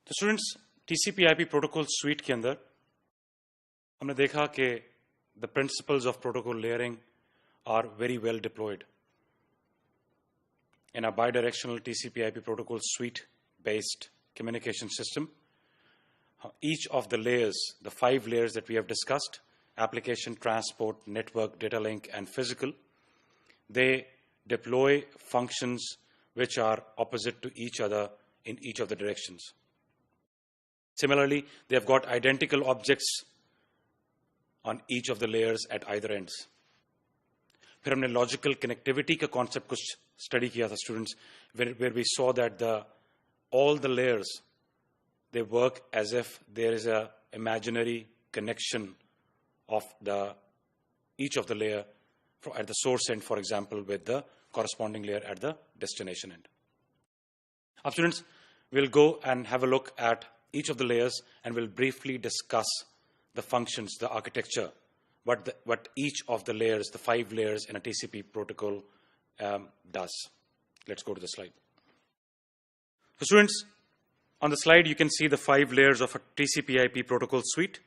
तो students TCP/IP protocol sweet के अंदर हमने देखा कि the principles of protocol layering are very well deployed in a bidirectional TCP/IP protocol suite based communication system. Each of the layers, the 5 layers that we have discussed, application, transport, network, data link, and physical, they deploy functions which are opposite to each other in each of the directions. Similarly, they have got identical objects on each of the layers at either ends. फिर हमने logical connectivity का concept कुछ study किया था students, where we saw that all the layers, they work as if there is a imaginary connection of each of the layer at the source end, for example, with the corresponding layer at the destination end. Now, students, we'll go and have a look at each of the layers and we'll briefly discuss the functions, the architecture, what each of the layers, the 5 layers in a TCP protocol does. Let's go to the slide. So students, on the slide you can see the 5 layers of a TCP/IP protocol suite.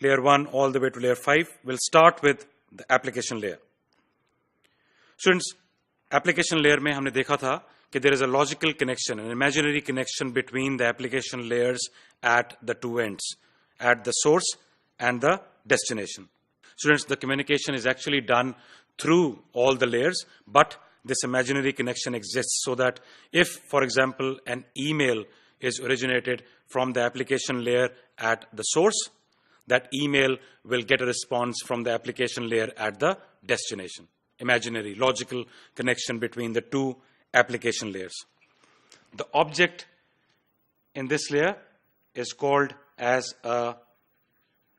Layer 1 all the way to layer 5. We'll start with the application layer. Students, application layer में हमने देखा था कि there is a logical connection, an imaginary connection between the application layers at the 2 ends, at the source and the destination. Students, the communication is actually done through all the layers, but this imaginary connection exists so that if, for example, an email is originated from the application layer at the source, that email will get a response from the application layer at the destination. Imaginary, logical connection between the 2 application layers. The object in this layer is called as a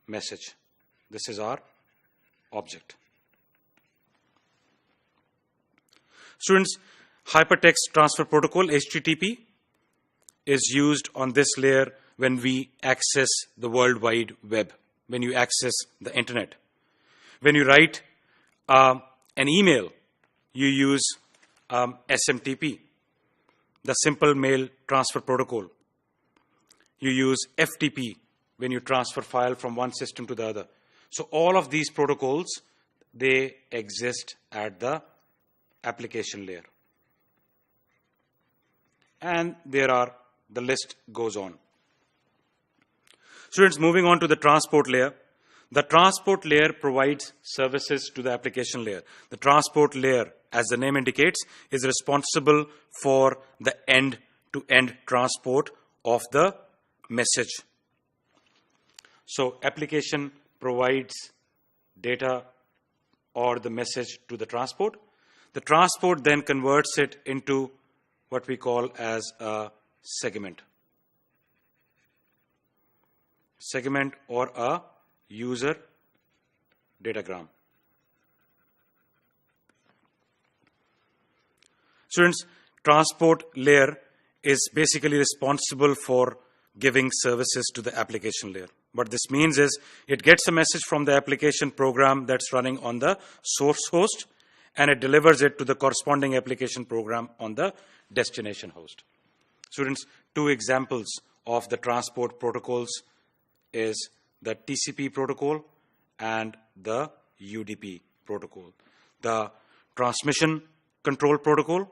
message. This is our object. Students, Hypertext Transfer Protocol, HTTP, is used on this layer when we access the World Wide Web, when you access the internet. When you write an email, you use SMTP, the Simple Mail Transfer Protocol. You use FTP when you transfer file from one system to the other. So all of these protocols, they exist at the application layer. And the list goes on. Students, moving on to the transport layer. The transport layer provides services to the application layer. The transport layer, as the name indicates, is responsible for the end-to-end transport of the message. So, application provides data or the message to the transport. The transport then converts it into what we call as a segment. Segment or a user datagram. Students, transport layer is basically responsible for giving services to the application layer. What this means is it gets a message from the application program that's running on the source host and it delivers it to the corresponding application program on the destination host. Students, 2 examples of the transport protocols is the TCP protocol and the UDP protocol. The transmission control protocol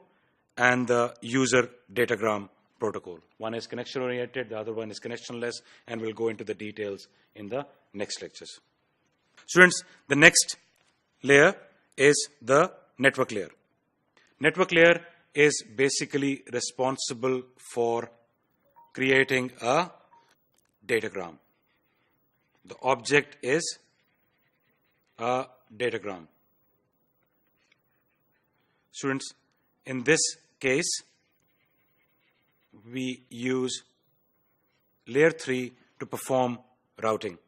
and the user datagram protocol. One is connection oriented, the other one is connectionless, and we'll go into the details in the next lectures. Students, the next layer is the network layer. Network layer is basically responsible for creating a datagram. The object is a datagram. Students, in this case, we use layer 3 to perform routing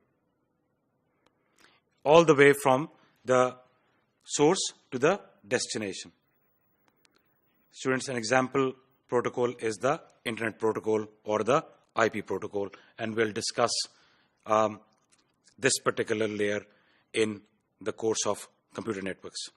all the way from the source to the destination. Students, an example protocol is the Internet Protocol or the IP protocol, and we'll discuss this particular layer in the course of computer networks.